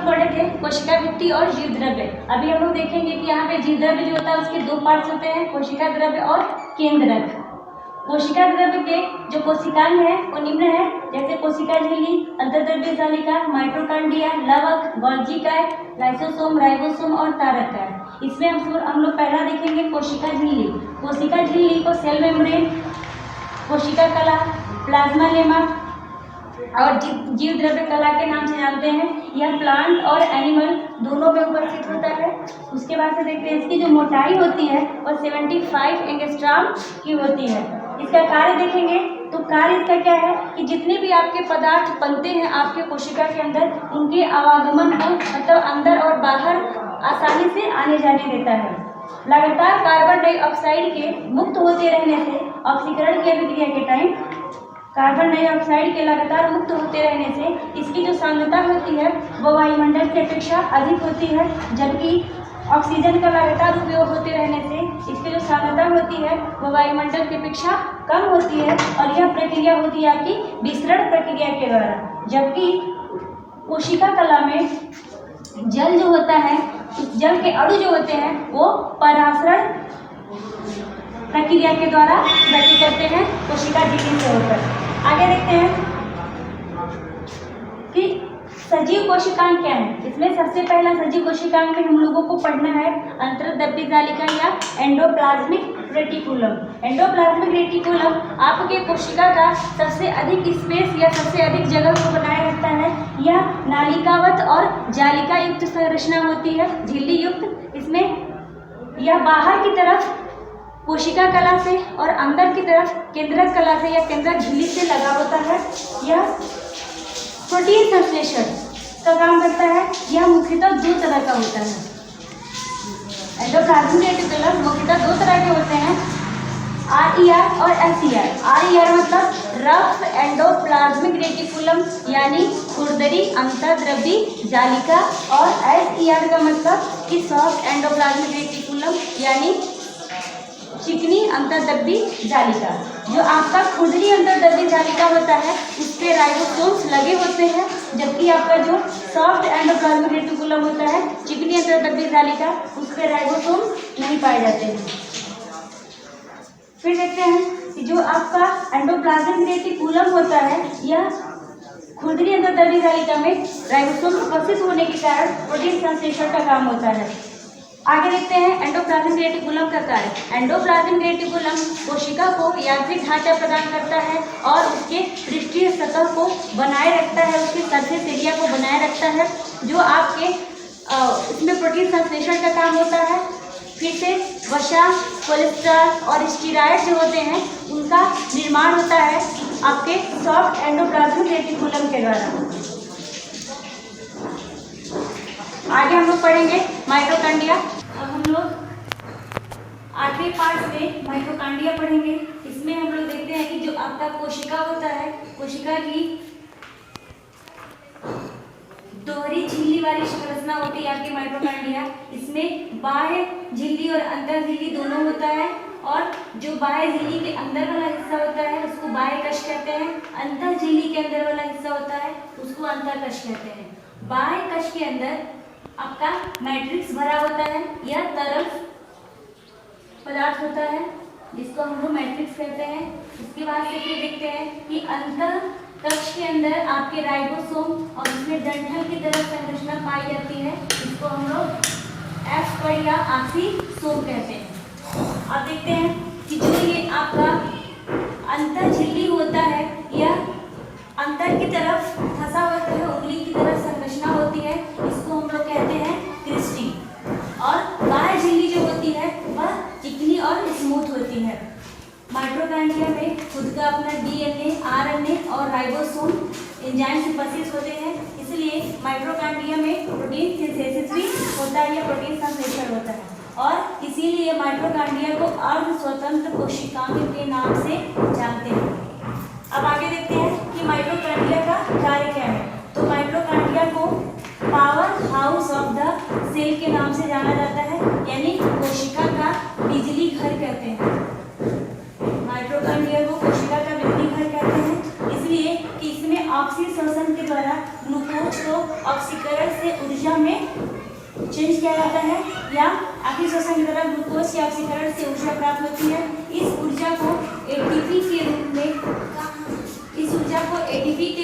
Product है कोशिका भित्ति और जीव द्रव्य। अभी हम लोग देखेंगे कि यहाँ पे जीव द्रव्य जो होता है उसके 2 पार्ट्स होते हैं, कोशिका द्रव्य और केंद्रक। कोशिका द्रव्य के जो कोशिकांग है वो निम्न है, जैसे कोशिका झिल्ली, अंतर्द्रव्य जालिका, माइटोकॉन्ड्रिया, लवक, गोल्गी काय, लाइसोसोम, राइबोसोम और तारक काय। इसमें हम लोग पहला देखेंगे कोशिका झिल्ली। कोशिका झिल्ली को सेल मेम्ब्रेन, कोशिका कला, प्लाज्मा लेमा और जीव द्रव्य कला के नाम से जानते हैं। यह प्लांट और एनिमल दोनों में उपस्थित होता है। उसके बाद से देखते हैं इसकी जो मोटाई होती है वो 75 एंगस्ट्रॉम की होती है। इसका कार्य देखेंगे तो कार्य इसका क्या है कि जितने भी आपके पदार्थ बनते हैं आपके कोशिका के अंदर, उनके आवागमन को मतलब अंदर और बाहर आसानी से आने जाने देता है। लगातार कार्बन डाइऑक्साइड के मुक्त होते रहने से, ऑक्सीकरण की अभिक्रिया के टाइम कार्बन डाइऑक्साइड के लगातार मुक्त होते रहने से इसकी जो सांद्रता होती है वो वायुमंडल की अपेक्षा अधिक होती है, जबकि ऑक्सीजन का लगातार उपयोग होते रहने से इसकी जो सांद्रता होती है वो वायुमंडल की अपेक्षा कम होती है। और यह प्रक्रिया होती है आपकी विसरण प्रक्रिया के द्वारा। जबकि कोशिका कला में जल जो होता है, उस जल के अणु जो होते हैं वो परासरण प्रक्रिया के द्वारा गति करते हैं कोशिका झिल्ली से होकर। आगे देखते हैं कि सजीव कोशिकांग क्या है। इसमें सबसे पहला सजीव कोशिकांग में हम लोगों को पढ़ना है अंतर्द्रव्य जालिका या एंडोप्लाज्मिक रेटिकुलम। एंडोप्लाज्मिक रेटिकुलम आपके कोशिका का सबसे अधिक स्पेस या सबसे अधिक जगह को बनाए रखता है। यह नालिकावत और जालिका युक्त संरचना होती है, झिल्ली युक्त। इसमें यह बाहर की तरफ कोशिका कला से और अंदर की तरफ केंद्रक कला से या केंद्रक झिल्ली से लगा होता है। यह प्रोटीन संश्लेषण का काम करता है। यह मुख्यतः 2 तरह का होता है। एंडोप्लाज्मिक रेटिकुलम मुख्यतः 2 तरह के होते हैं, RER और SER। RER मतलब रफ एंडोप्लाज्मिक रेटिकुलम यानी खुरदरी अंतर्द्रव्यी जालिका, और SER का मतलब कि सॉफ्ट एंडोप्लाज्मिक रेटिकुलम यानी चिकनी अंतर्द्रव्यी जालिका। जो आपका खुरदरी अंतर्द्रव्यी जालिका होता है उस पे राइबोसोम्स लगे होते हैं, जबकि आपका जो सॉफ्ट एंडोप्लाज्मिक रेटिकुलम होता है, चिकनी अंतर्द्रव्यी जालिका, उस पे राइबोसोम्स नहीं पाए जाते हैं। फिर देखते हैं कि जो आपका एंडोप्लाज्मिक रेटिकुलम होता है, यह खुरदरी अंतर्द्रव्यी जालिका में राइबोसोम उपस्थित होने के कारण प्रोटीन संश्लेषण का काम होता है। आगे देखते हैं एंडोप्लाज्मिक रेटिकुलम का कार्य। एंडोप्लाज्मिक रेटिकुलम कोशिका को यांत्रिक ढांचा प्रदान करता है और उसके पृष्ठीय सतह को बनाए रखता है, उसके सरफेस एरिया को बनाए रखता है, जो आपके इसमें प्रोटीन संश्लेषण का काम होता है। फिर से वसा, कोलेस्ट्रॉल और स्टीरॉयड जो होते हैं उनका निर्माण होता है आपके सॉफ्ट एंडोप्लाज्मिक रेटिकुलम के द्वारा। आगे हम लोग पढ़ेंगे माइटोकॉन्ड्रिया। अब हम लोग 8वें पार्ट में माइटोकॉन्ड्रिया पढ़ेंगे। इसमें हम लोग देखते हैं कि जो आपका कोशिका होता है, कोशिका की दोहरी झिल्ली वाली संरचना होती है आपकी माइटोकॉन्ड्रिया। इसमें बाह्य झिल्ली और अंतर झिल्ली दोनों होता है, और जो बाह्य झिल्ली के अंदर वाला हिस्सा होता है उसको बाह्य कश कहते हैं, अंतर झिल्ली के अंदर वाला हिस्सा होता है उसको अंतर कश कहते हैं। बाह्य कश के अंदर आपका मैट्रिक्स भरा होता है, यह तरल पदार्थ होता है जिसको हम लोग मैट्रिक्स कहते हैं। इसके बाद से फिर देखते हैं कि अंतर कक्ष के अंदर आपके राइबोसोम और उसमें डंठल की तरह संरचना पाई जाती है, इसको हम लोग एफ पर या आक्सीसोम कहते हैं। अब देखते हैं कि जो ये आपका अंतर झिल्ली होता है, यह अंतर की तरफ फंसा हुआ है, उंगली की तरफ संरचना होती है, इसको हम लोग कहते हैं क्रिस्टी। और बाह्य झिल्ली जो होती है वह चिकनी और स्मूथ होती है। माइटोकॉन्ड्रिया में खुद का अपना DNA, RNA और राइबोसोम एंजाइम सिंथेसिस होते हैं, इसलिए माइटोकॉन्ड्रिया में प्रोटीन सिंथेसिस भी होता है या प्रोटीन संश्लेषण होता है, और इसीलिए माइटोकॉन्ड्रिया को अर्ध स्वतंत्र कोशिकांग के नाम से जानते हैं। अब आगे देखते हैं कि माइटोकॉन्ड्रिया का कार्य क्या है। तो माइटोकॉन्ड्रिया को power house of the cell के नाम से जाना जाता है, यानी कोशिका का बिजली घर कहते हैं। माइटोकॉन्ड्रिया को कोशिका का बिजली घर कहते हैं, इसलिए कि इसमें ऑक्सीशोषण के द्वारा ग्लूकोज को ऑक्सीकरण से ऊर्जा चेंज किया जाता है या आखिरी श्वसन के दौरान ग्लूकोज के ऑक्सीकरण से ऊर्जा प्राप्त होती है। इस ऊर्जा को एटीपी के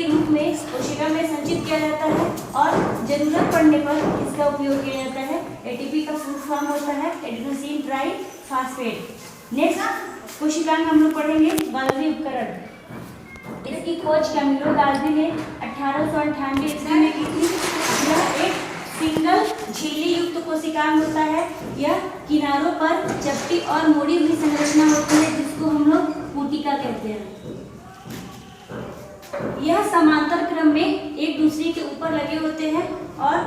रूप में कोशिका में संचित किया जाता है और जरूरत पड़ने पर इसका उपयोग किया जाता है। एटीपी का फुल फॉर्म होता है एडेनोसिन ट्राइफॉस्फेट। नेक्स्ट कोशिकांग हम लोग पढ़ेंगे गोल्जी उपकरण। इसकी खोज कैमिलो गाल्जी ने 1898 ईस्वी में की थी। यह एक सिंगल झिल्ली युक्त कोशिकांग होता है। यह किनारों पर चपटी और मुड़ी हुई संरचना होती है जिसको हम लोग पुटिका कहते हैं। यह समांतर क्रम में एक दूसरे के ऊपर लगे होते हैं और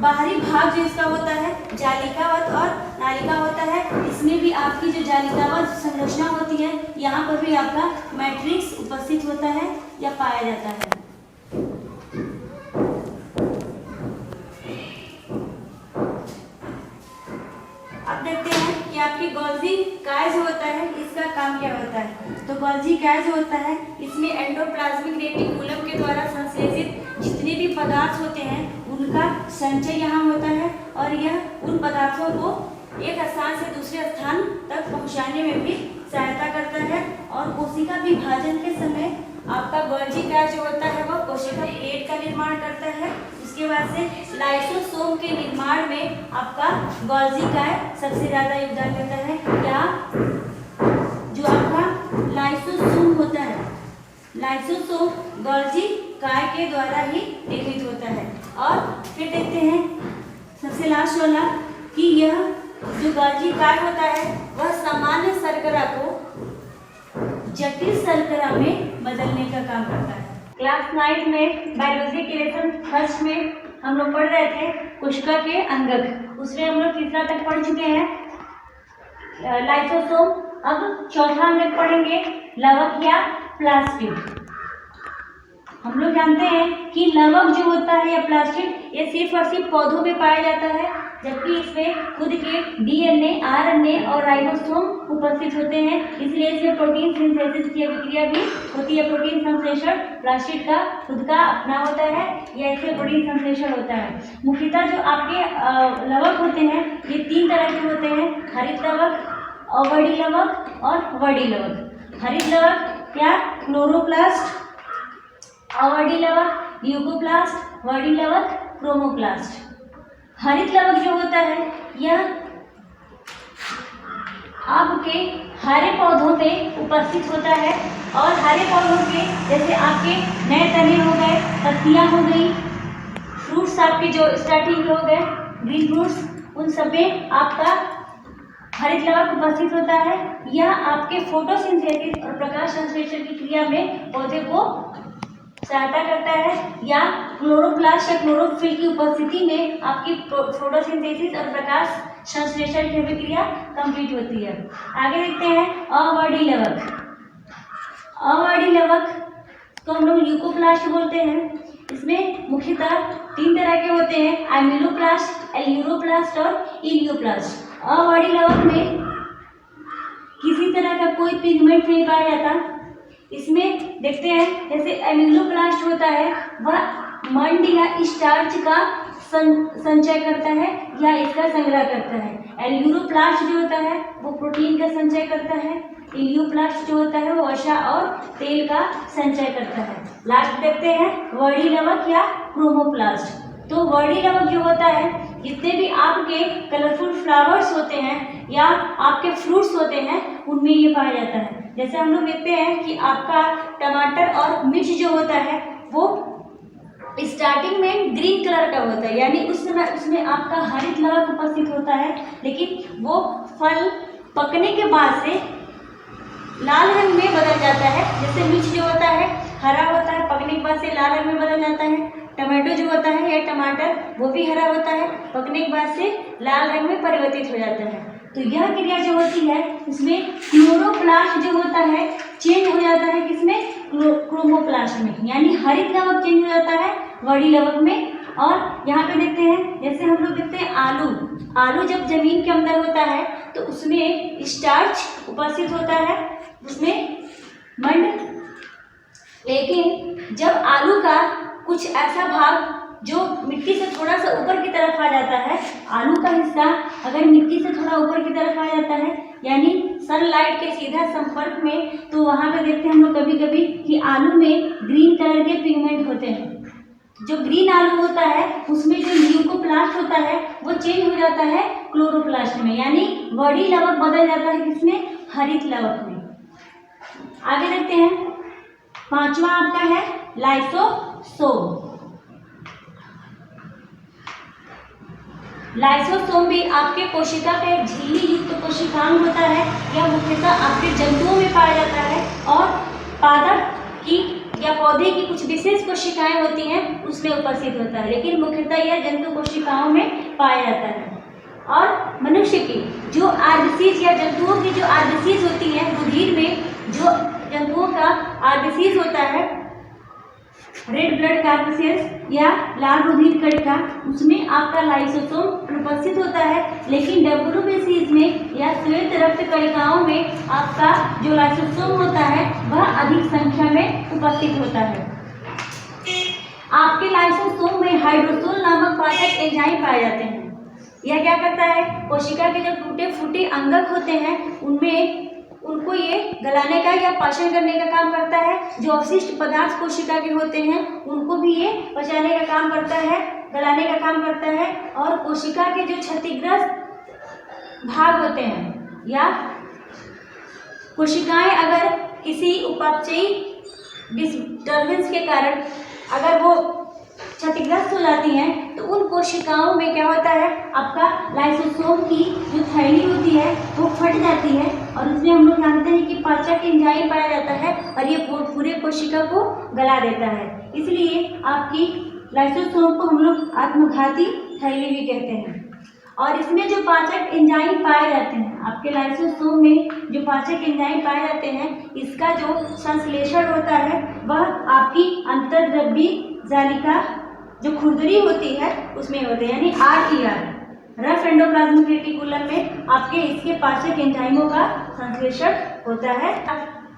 बाहरी भाग जो इसका होता है जालिकावत और नालिका होता है। इसमें भी आपकी जो जालिकावत संरचना होती है यहाँ पर भी आपका मैट्रिक्स उपस्थित होता है या पाया जाता है। अब देखते हैं कि आपकी गोल्जी काय जो होता है इसका काम क्या होता है। तो गोल्जी काय जो होता है इसमें एंडोप्लाज्मिक रेटिकुलम के द्वारा संश्लेषित जितने भी पदार्थ होते हैं उनका संचय यहाँ होता है और यह उन पदार्थों को एक स्थान से दूसरे स्थान तक पहुँचाने में भी सहायता करता है। और कोशिका विभाजन के समय आपका गोल्जी काय जो होता है वह कोशिका प्लेट का निर्माण करता है। उसके बाद से लाइसोसोम के निर्माण में आपका गोल्जी काय सबसे ज़्यादा योगदान देता है। या जो आपका लाइसोसोम होता है, लाइसोसोम गोल्जी काय के द्वारा ही निर्मित होता है। और फिर देखते हैं सबसे लास्ट वाला कि यह जो गोल्जी काय होता है वह सामान्य शर्करा को जटिल शर्करा में बदलने का काम करता है। क्लास 9 में बायोलॉजी के लेसन फर्स्ट में हम लोग पढ़ रहे थे कोशिका के अंगक, उसमें हम लोग तीसरा तक पढ़ चुके हैं लाइसोसोम। अब चौथा अंगक पढ़ेंगे लवक या प्लास्टिड। हम लोग जानते हैं कि लवक जो होता है या प्लास्टिड ये सिर्फ और सिर्फ पौधों में पाया जाता है, जबकि इसमें खुद के डीएनए, आरएनए और राइबोसोम उपस्थित होते हैं। इसलिए इसमें प्रोटीन सिंथेसिस की अभिक्रिया भी होती है। प्रोटीन संश्लेषण प्लास्टिड का खुद का अपना होता है या इसमें प्रोटीन संश्लेषण होता है। मुख्यतः जो आपके लवक होते हैं ये 3 तरह के होते हैं, हरित लवक, अवडी लवक और वडी लवक। हरित लवक या क्लोरोप्लास्ट, अवडी लवक ल्यूकोप्लास्ट, वडी लवक क्रोमोप्लास्ट। हरित लवक जो होता है यह आपके हरे पौधों में उपस्थित होता है और हरे पौधों के जैसे आपके नए तने हो गए, पत्तियां हो गई, फ्रूट्स आपके जो स्टार्टिंग हो गए ग्रीन फ्रूट्स, उन सब में आपका हरित लवक उपस्थित होता है। यह आपके फोटोसिंथेसिस और प्रकाश संश्लेषण की क्रिया में पौधे को सहायता करता है। या क्लोरोप्लास्ट या क्लोरोफिल की उपस्थिति में आपकी फोटोसिंथेसिस और प्रकाश संश्लेषण की अभिक्रिया कंप्लीट होती है। आगे देखते हैं अवडी लवक। अवडी लवक को हम लोग ल्यूकोप्लास्ट बोलते हैं। इसमें मुख्यतः 3 तरह के होते हैं, एमिलोप्लास्ट, एल्यूरोप्लास्ट और इलियोप्लास्ट। अवडी लवक में किसी तरह का कोई पिगमेंट नहीं पाया जाता। इसमें देखते हैं जैसे एमिलोप्लास्ट होता है वह मंड या स्टार्च का संचय करता है या इसका संग्रह करता है। एल्यूरोप्लास्ट जो होता है वो प्रोटीन का संचय करता है। इलियोप्लास्ट जो होता है वो वसा और तेल का संचय करता है। लास्ट देखते हैं वडी लवक या क्रोमोप्लास्ट। तो वडी लवक जो होता है जितने भी आपके कलरफुल फ्लावर्स होते हैं या आपके फ्रूट्स होते हैं उनमें ये पाया जाता है। जैसे हम लोग देखते हैं कि आपका टमाटर और मिर्च जो होता है वो स्टार्टिंग में ग्रीन कलर का होता है, यानी उस समय उसमें आपका हरित लवक उपस्थित होता है, लेकिन वो फल पकने के बाद से लाल रंग में बदल जाता है। जैसे मिर्च जो होता है हरा होता है, पकने के बाद से लाल रंग में बदल जाता है। टमाटो जो होता है या टमाटर वो भी हरा होता है, पकने के बाद से लाल रंग में परिवर्तित हो जाता है। तो यह क्रिया जो होती है इसमें क्लोरोप्लास्ट जो होता है चेंज हो जाता है किसमें, क्रोमोप्लास्ट में, यानी हरित लवक चेंज हो जाता है वडी लवक में। और यहाँ पे देखते हैं जैसे हम लोग देखते हैं आलू जब जमीन के अंदर होता है तो उसमें स्टार्च उपस्थित होता है, उसमें मंड। लेकिन जब आलू का कुछ ऐसा भाग जो मिट्टी से थोड़ा सा ऊपर की तरफ आ जाता है, आलू का हिस्सा अगर मिट्टी से थोड़ा ऊपर की तरफ आ जाता है यानी सनलाइट के सीधा संपर्क में, तो वहाँ पे देखते हैं हम लोग कभी कभी कि आलू में ग्रीन कलर के पिगमेंट होते हैं। जो ग्रीन आलू होता है उसमें जो ल्यूकोप्लास्ट होता है वो चेंज हो जाता है क्लोरोप्लास्ट में, यानी बड़ी लवक बदल जाता है किसमें, हरित लवक में। आगे देखते हैं, पांचवा आपका है लाइसोसोम। लाइसोसोम भी आपके कोशिका का एक झिल्ली युक्त कोशिकांग होता है। यह मुख्यतः आपके जंतुओं में पाया जाता है और पादप की या पौधे की कुछ विशेष कोशिकाएं होती हैं उसमें उपस्थित होता है, लेकिन मुख्यतः यह जंतु कोशिकाओं में पाया जाता है। और मनुष्य की जो आरबीसीज या जंतुओं की जो आरबीसीज होती हैं, रुधिर में जो जंतुओं का आरबीसीज होता है, रेड ब्लड कार्पसेल्स या लाल रुधिर कणिका, उसमें आपका लाइसोसोम उपस्थित होता है। लेकिन डब्ल्यूबीसीज में या श्वेत रक्त कणिकाओं में आपका जो लाइसोसोम होता है वह अधिक संख्या में उपस्थित होता है। आपके लाइसोसोम में हाइड्रोसोल नामक पाचक एंजाइम पाए जाते हैं। यह क्या करता है, कोशिका के जो टूटे फूटे अंगक होते हैं उनमें उनको ये गलाने का या पाचन करने का काम करता है। जो अवशिष्ट पदार्थ कोशिका के होते हैं उनको भी ये पचाने का काम करता है, गलाने का काम करता है। और कोशिका के जो क्षतिग्रस्त भाग होते हैं या कोशिकाएं अगर किसी उपापचयी डिस्टर्बेंस के कारण अगर वो क्षतिग्रस्त हो जाती हैं तो उन कोशिकाओं में क्या होता है, आपका लाइसोसोम की जो थैली होती है वो फट जाती है और उसमें हम लोग जानते हैं कि पाचक एंजाइम पाया जाता है और ये पूरे कोशिका को गला देता है। इसलिए आपकी लाइसोसोम को हम लोग आत्मघाती थैली भी कहते हैं। और इसमें जो पाचक एंजाइम पाए जाते हैं, आपके लाइसोसोम में जो पाचक एंजाइम पाए जाते हैं, इसका जो संश्लेषण होता है वह आपकी अंतर्द्रव्यी जालिका जो खुरदरी होती है उसमें होते हैं, यानी RER रफ एंडोप्लाज्मिक रेटिकुलम में आपके इसके पाचक एंजाइमों का संश्लेषण होता है।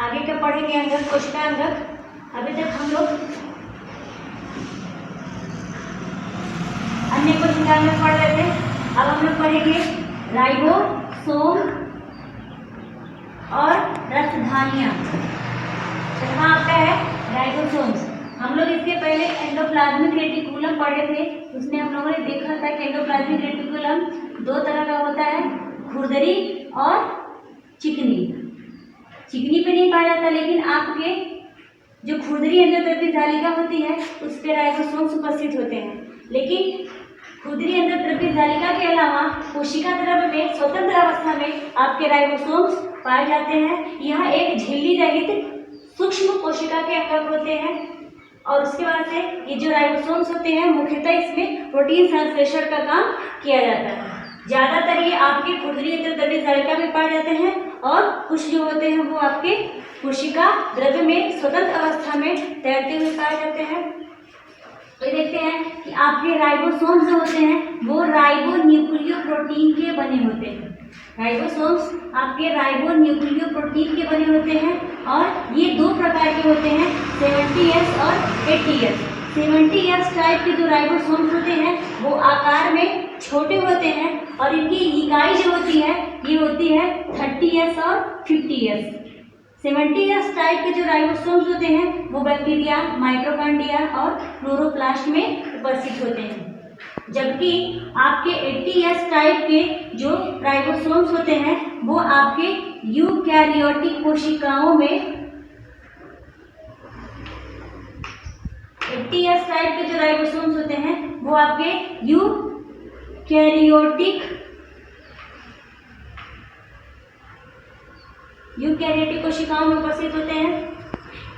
आगे का पढ़ेंगे अंगक, कोशिका अंगक। अभी तक हम लोग अन्य कोशिका अंगक पढ़ रहे थे, अब हम लोग पढ़ेंगे राइबोसोम और रक्तधानियाँ। यहाँ आपका है राइबोसोम्स। हम लोग इसके पहले एंडोप्लाज्मिक रेटिकुलम पढ़े थे, उसमें हम लोगों ने देखा था कि एंडोप्लाज्मिक रेटिकुलम दो तरह का होता है, खुरदरी और चिकनी। चिकनी पे नहीं पाया जाता, लेकिन आपके जो खुरदरी एंडोद्रव्य जालिका होती है उस पर राइबोसोम्स उपस्थित होते हैं। लेकिन खुरदरी एंडोद्रव्य जालिका के अलावा कोशिका द्रव्य में स्वतंत्र अवस्था में आपके राइबोसोम्स पाए जाते हैं। यह एक झिल्ली रहित सूक्ष्म कोशिका के अंगक होते हैं और उसके बाद से ये जो राइबोसोम्स होते हैं मुख्यतः इसमें प्रोटीन संश्लेषण का काम किया जाता है। ज़्यादातर ये आपके खुरदरी एंडोद्रव्य जालिका में पाए जाते हैं और कुछ जो होते हैं वो आपके कोशिका द्रव्य में स्वतंत्र अवस्था में तैरते हुए पाए जाते हैं। तो देखते हैं कि आपके राइबोसोम्स जो होते हैं वो राइबो न्यूक्लियो प्रोटीन के बने होते हैं। राइबोसोम्स आपके राइबो न्यूक्लियो प्रोटीन के बने होते हैं और ये दो प्रकार के होते हैं, 70S और 80S। 70S टाइप के जो राइबोसोम्स होते हैं वो आकार में छोटे होते हैं और इनकी इकाई जो होती है ये होती है 30S और 50S। 70S टाइप के जो राइबोसोम्स होते हैं वो बैक्टीरिया, माइटोकॉन्ड्रिया और क्लोरोप्लास्ट में उपस्थित होते हैं। जबकि आपके 80S टाइप के जो राइबोसोम्स होते हैं वो आपके यूकैरियोटिक कोशिकाओं में 80S टाइप के जो राइबोसोम्स होते हैं वो आपके यूकैरियोटिक कोशिकाओं में उपस्थित होते हैं।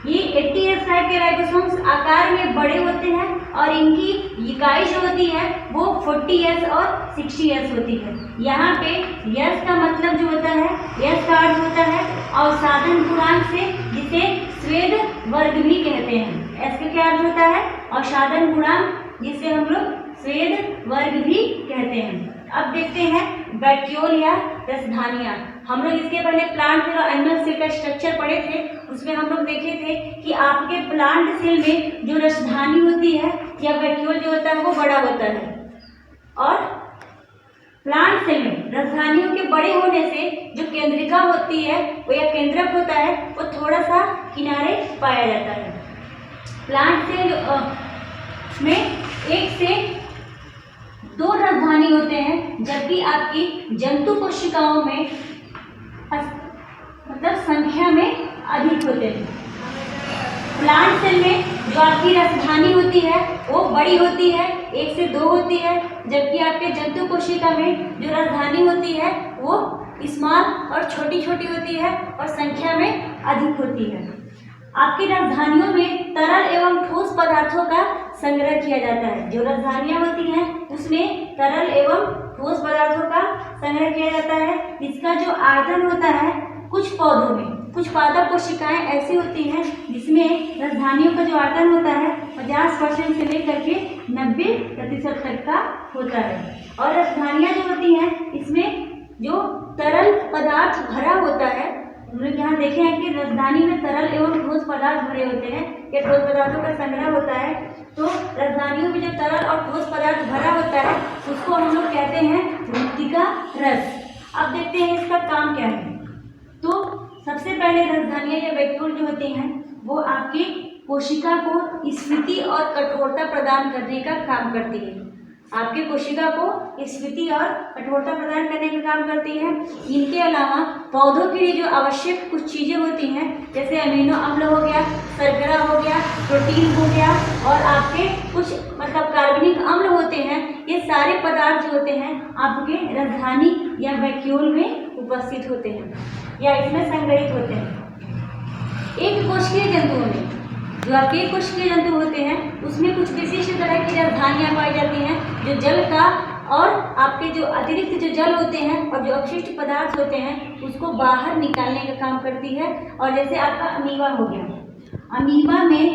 ये 80S टाइप के राइबोसोम्स आकार में बड़े होते हैं और इनकी इकाई जो होती है वो 40S और 60S होती है। यहाँ पे S का मतलब जो होता है, S का अर्थ होता है अवसादन गुणांक से, जिसे स्वेद वर्ग भी कहते हैं। S का क्या अर्थ होता है? अवसादन गुणांक, जिसे हम लोग स्वेद वर्ग भी कहते हैं। अब देखते हैं वैक्यूल या रसधानियाँ। हम लोग इसके पहले प्लांट सेल और एनिमल सेल का स्ट्रक्चर पढ़े थे, उसमें हम लोग देखे थे कि आपके प्लांट सेल में जो रसधानी होती है या वैक्यूल जो होता है वो बड़ा होता है, और प्लांट सेल में रसधानियों के बड़े होने से जो केंद्रिका होती है वो या केंद्रक होता है वो थोड़ा सा किनारे पाया जाता है। प्लांट सेल में 1 से 2 रसधानी होते हैं, जबकि आपकी जंतु कोशिकाओं में मतलब संख्या में अधिक होते हैं। प्लांट सेल में जो आपकी रसधानी होती है वो बड़ी होती है, 1 से 2 होती है, जबकि आपके जंतु कोशिका में जो रसधानी होती है वो स्मॉल और छोटी छोटी होती है और संख्या में अधिक होती है। आपकी रसधानियों में तरल एवं ठोस पदार्थों का संग्रह किया जाता है। जो रसधानियाँ होती हैं उसमें तरल एवं ठोस पदार्थों का संग्रह किया जाता है। इसका जो आयतन होता है, कुछ पौधों में कुछ पादप कोशिकाएं ऐसी होती हैं जिसमें रसधानियों का जो आयतन होता है 50% से लेकर के 90% तक का होता है। और रसधानियाँ जो होती हैं इसमें जो तरल पदार्थ भरा होता है, हम लोग यहाँ देखे हैं कि रसधानी में तरल एवं ठोस पदार्थ भरे होते हैं या ठोस पदार्थों का संग्रह होता है। तो रसधानियों में जो तरल और ठोस पदार्थ भरा होता है उसको हम लोग कहते हैं मृत्तिका रस। अब देखते हैं इसका काम क्या है। तो सबसे पहले रसधानियाँ या वैक्यूल जो होती हैं वो आपकी कोशिका को स्फीति और कठोरता प्रदान करने का काम करती है। आपके कोशिका को स्फीति और कठोरता प्रदान करने का काम करती है। इनके अलावा पौधों के लिए जो आवश्यक कुछ चीज़ें होती हैं, जैसे अमीनो अम्ल हो गया, शर्करा हो गया, प्रोटीन हो गया, और आपके कुछ मतलब कार्बनिक अम्ल होते हैं, ये सारे पदार्थ जो होते हैं आपके रसधानी या वैक्यूल में उपस्थित होते हैं या इसमें संग्रहित होते हैं। एक कोशिकीय जंतुओं में जो आपके कोशिकीय जंतु होते हैं उसमें कुछ विशिष्ट तरह की रसधानियाँ पाई जाती हैं, जो जल का और आपके जो अतिरिक्त जो जल होते हैं और जो अपशिष्ट पदार्थ होते हैं उसको बाहर निकालने का काम करती है। और जैसे आपका अमीबा हो गया, अमीबा में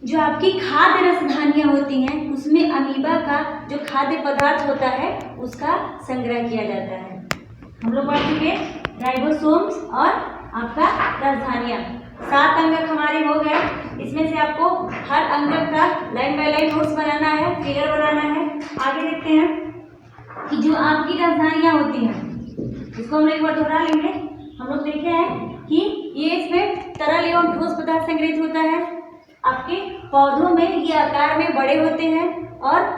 जो आपकी खाद्य रसधानियाँ होती हैं उसमें अमीबा का जो खाद्य पदार्थ होता है उसका संग्रह किया जाता है। हम लोग पढ़ चुके राइबोसोम्स और आपका रसधानियाँ। 7 अंगक हमारे हो गए। इसमें से आपको हर अंगक का लाइन बाय लाइन नोट्स बनाना है, फिगर बनाना है। आगे देखते हैं कि जो आपकी रसधानियाँ होती हैं इसको हम एक बार दोहरा लेंगे। हम लोग देखे हैं कि ये इसमें तरल एवं ठोस पदार्थ संग्रहित होता है। आपके पौधों में ये आकार में बड़े होते हैं और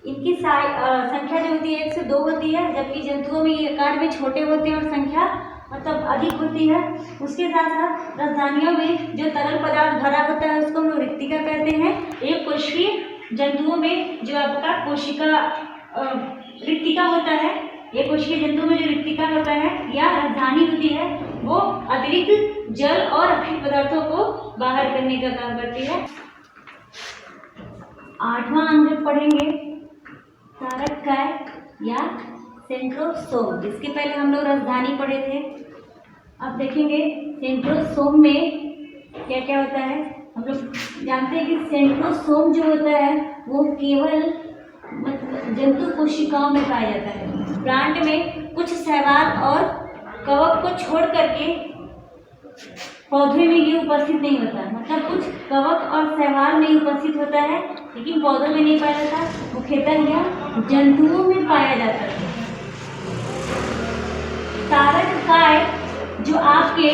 इनकी संख्या जो होती है 1 से 2 होती है, जबकि जंतुओं में ये आकार में छोटे होते हैं और संख्या मतलब अधिक होती है। उसके साथ साथ रसधानियों में जो तरल पदार्थ भरा होता है उसको हम लोग रिक्तिका कहते हैं। एक कोशिकीय जंतुओं में जो आपका कोशिका रिक्तिका होता है, एक कोशिकीय जंतुओं में जो रिक्तिका होता है या रसधानी होती है वो अतिरिक्त जल और अपशिष्ट पदार्थों को बाहर करने का काम करती है। 8वां अंग पढ़ेंगे तारककाय या सेंट्रोसोम। इसके पहले हम लोग रसधानी पढ़े थे। अब देखेंगे सेंट्रोसोम में क्या क्या होता है। हम लोग जानते हैं कि सेंट्रोसोम जो होता है वो केवल जंतु कोशिकाओं में पाया जाता है। प्लांट में कुछ शैवाल और कवक को छोड़ करके पौधे में ये उपस्थित नहीं होता, मतलब कुछ कवक और शैवाल में उपस्थित होता है लेकिन पौधों में नहीं पाया जाता। मुख्यतः यह जंतुओं में पाया जाता है। तारककाय जो आपके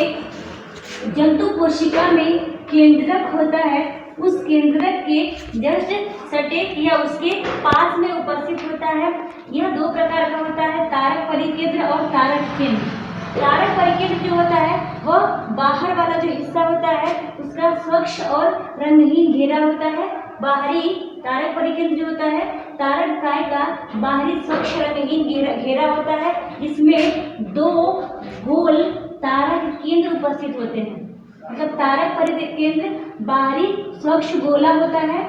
जंतु कोशिका में केंद्रक होता है उस केंद्रक के जस्ट सटीक या उसके पास में उपस्थित होता है। यह 2 प्रकार का होता है, तारक परिकेंद्र और तारक केंद्र। तारक परिकेंद्र जो होता है वह बाहर वाला जो हिस्सा होता है उसका स्वच्छ और रंगहीन घेरा होता है। बाहरी तारक परिकेंद्र जो होता है तारककाय का बाहरी स्वच्छ रंगहीन घेरा होता है, जिसमें 2 गोल तारक केंद्र उपस्थित होते हैं। मतलब तारक परिकेंद्र बाहरी स्वच्छ गोला होता है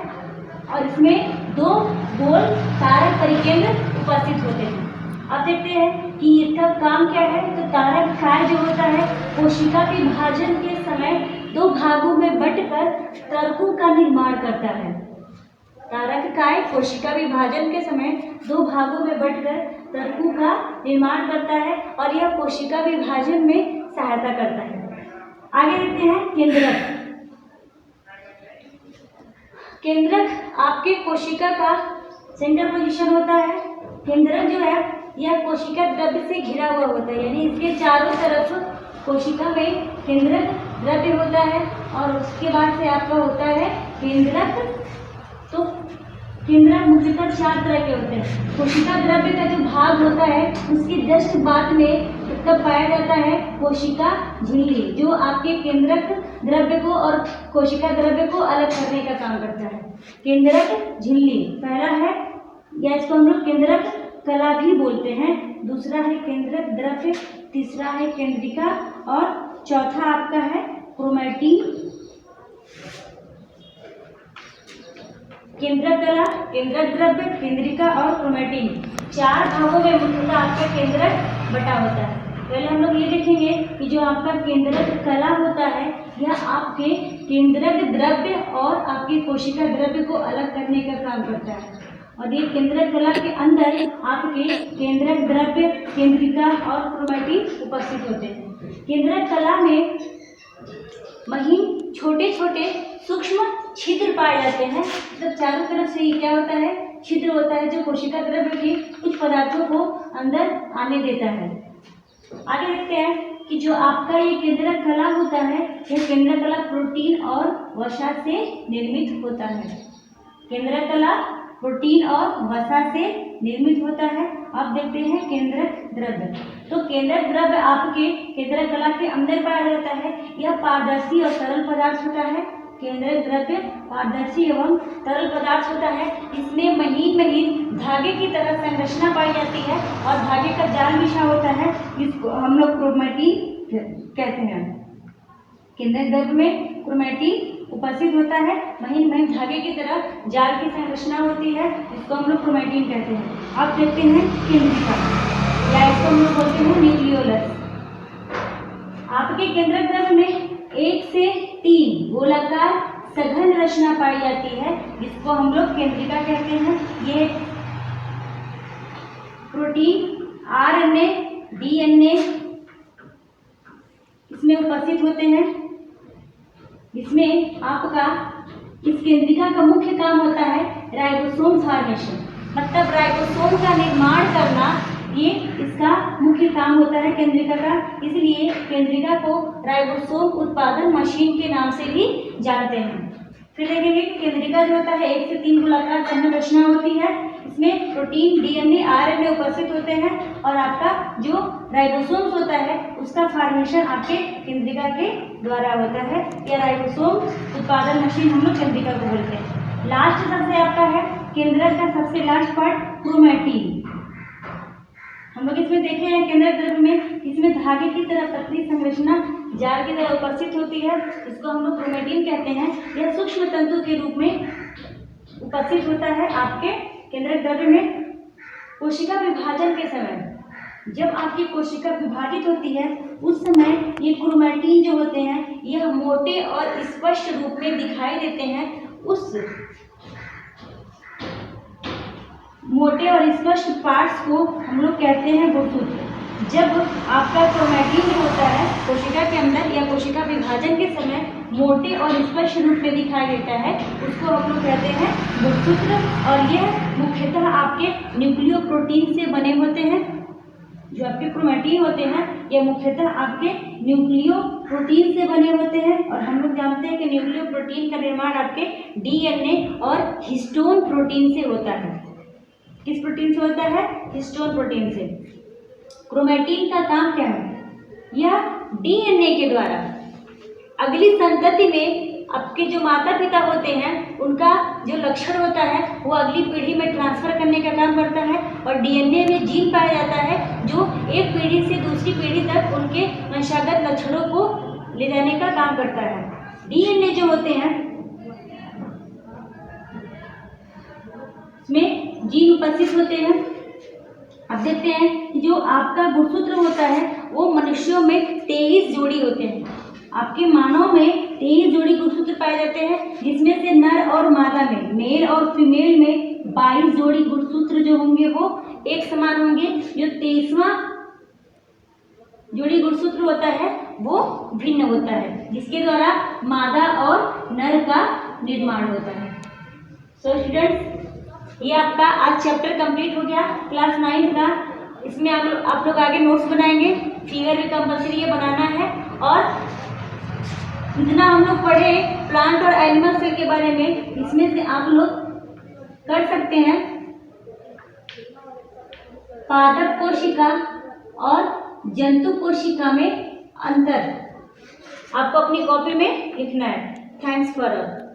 और इसमें 2 गोल तारक परिकेंद्र उपस्थित होते हैं। अब देखते हैं कि इसका काम क्या है। तो तारककाय जो होता है कोशिका के विभाजन के समय 2 भागों में बंटकर तर्कों का निर्माण करता है। तारककाय है कोशिका विभाजन के समय दो भागों में बंटकर तंतु का निर्माण करता है और यह कोशिका विभाजन में सहायता करता है। आगे देखते हैं केंद्रक। केंद्रक आपके कोशिका का सेंटर पोजीशन होता है। केंद्रक जो है यह कोशिका द्रव्य से घिरा हुआ होता है, यानी इसके चारों तरफ कोशिका में केंद्रक द्रव्य होता है और उसके बाद से आपका होता है केंद्रक। तो केंद्रक मुख्यतः 4 तरह के होते हैं। कोशिका द्रव्य का जो भाग होता है उसके जस्ट बाद में तब पाया जाता है कोशिका झिल्ली, जो आपके केंद्रक द्रव्य को और कोशिका द्रव्य को अलग करने का काम करता है। केंद्रक झिल्ली पहला है, या इसको हम लोग केंद्रक कला भी बोलते हैं। दूसरा है केंद्रक द्रव्य, तीसरा है केंद्रिका और चौथा आपका है क्रोमैटिन। केंद्रक कला, केंद्रक द्रव्य, केंद्रिका और क्रोमैटिन 4 भागों में मुख्यतः आपका केंद्रक बटा होता है। पहले हम लोग ये देखेंगे कि जो आपका केंद्रक कला होता है यह आपके केंद्रक द्रव्य और आपकी कोशिका द्रव्य को अलग करने का काम करता है। और ये केंद्रक कला के अंदर आपके केंद्रक द्रव्य, केंद्रिका और क्रोमैटिन उपस्थित होते हैं। केंद्रक कला में महीन छोटे छोटे सूक्ष्म छिद्र पाए जाते हैं। मतलब चारों तरफ से ये क्या होता है, छिद्र होता है जो कोशिका द्रव्य के कुछ पदार्थों को अंदर आने देता है। आगे देखते हैं कि जो आपका ये केंद्रक कला होता है यह केंद्रक कला प्रोटीन और वसा से निर्मित होता है। केंद्रक कला प्रोटीन और वसा से निर्मित होता है। अब देखते हैं केंद्रक द्रव्य। तो केंद्रक द्रव्य आपके केंद्रक कला के अंदर पाया जाता है। यह पारदर्शी और तरल पदार्थ होता है। केंद्रक द्रव्य पारदर्शी एवं तरल पदार्थ होता है। इसमें महीन महीन धागे की तरह संरचना पाई जाती है और धागे का जाल बिछा होता है, इसको हम लोग क्रोमैटिन कहते हैं। केंद्रक द्रव्य में क्रोमैटिन उपस्थित होता है, महीन महीन धागे की तरह जाल की संरचना होती है, इसको हम लोग क्रोमैटिन कहते हैं। अब देखते हैं केंद्रिका, या इसको हम लोग बोलते हैं न्यूक्लियोलस। आपके केंद्रक द्रव्य में 1 से 3 गोलाकार सघन रचना पाई जाती है, जिसको हम लोग केंद्रिका कहते हैं। ये प्रोटीन, आरएनए, डीएनए इसमें उपस्थित होते हैं। इसमें आपका इस केंद्रिका का मुख्य काम होता है राइबोसोम फॉर्मेशन, मतलब राइबोसोम का निर्माण करना, ये इसका मुख्य काम होता है केंद्रिका का। इसलिए केंद्रिका को राइबोसोम उत्पादन मशीन के नाम से भी जानते हैं। फिर देखेंगे कि केंद्रिका जो होता है 1 से 3 गोलाकार सघन रचना होती है। इसमें प्रोटीन, डीएनए, आरएनए उपस्थित होते हैं और आपका जो राइबोसोम्स होता है उसका फॉर्मेशन आपके केंद्रिका के द्वारा होता है। या राइबोसोम उत्पादन मशीन हम लोग केंद्रिका को बोलते हैं। लास्ट सबसे आपका है केंद्रक का सबसे लास्ट पार्ट क्रोमैटिन। हम लोग इसमें देखे हैं केंद्रक द्रव्य में इसमें धागे की तरह पतली संरचना जाल की तरह उपस्थित होती है, इसको हम लोग क्रोमैटिन कहते हैं। यह सूक्ष्म तंतु के रूप में उपस्थित होता है आपके केंद्रक द्रव्य में। कोशिका विभाजन के समय जब आपकी कोशिका विभाजित होती है उस समय ये क्रोमैटिन जो होते हैं यह मोटे और स्पष्ट रूप में दिखाई देते हैं। उस मोटे और स्पष्ट पार्ट्स को हम लोग कहते हैं गुणसूत्र। जब आपका क्रोमैटिन जो होता है कोशिका के अंदर या कोशिका विभाजन के समय मोटे और स्पष्ट रूप में दिखाई देता है उसको हम लोग कहते हैं गुणसूत्र। और यह मुख्यतः आपके न्यूक्लियोप्रोटीन से बने होते हैं। जो आपके क्रोमैटिन होते हैं ये मुख्यतः आपके न्यूक्लियोप्रोटीन से बने होते हैं। और हम लोग जानते हैं कि न्यूक्लियोप्रोटीन का निर्माण आपके डीएनए और हिस्टोन प्रोटीन से होता है। किस प्रोटीन से होता है? हिस्टोन प्रोटीन से। क्रोमैटिन का काम क्या है? यह डीएनए के द्वारा अगली संतति में आपके जो माता पिता होते हैं उनका जो लक्षण होता है वो अगली पीढ़ी में ट्रांसफर करने का काम करता है। और डीएनए में जीन पाया जाता है जो एक पीढ़ी से दूसरी पीढ़ी तक उनके वंशागत लक्षणों को ले जाने का काम करता है। डीएनए जो होते हैं इसमें जीन उपस्थित होते हैं। अब देखते हैं कि जो आपका गुणसूत्र होता है वो मनुष्यों में 23 जोड़ी होते हैं। आपके मानव में 23 जोड़ी गुणसूत्र पाए जाते हैं, जिसमें से नर और मादा में, मेल और फीमेल में 22 जोड़ी गुणसूत्र जो होंगे वो एक समान होंगे। जो 23वां जोड़ी गुणसूत्र होता है वो भिन्न होता है, जिसके द्वारा मादा और नर का निर्माण होता है। सो स्टूडेंट्स, ये आपका आज चैप्टर कंप्लीट हो गया क्लास 9 का। इसमें आप लोग आगे नोट्स बनाएंगे, फिगर भी कंपल्सरी ये बनाना है। और जितना हम लोग पढ़े प्लांट और एनिमल सेल के बारे में, इसमें से आप लोग कर सकते हैं पादप कोशिका और जंतु कोशिका में अंतर। आपको अपनी कॉपी में लिखना है। Thanks for all.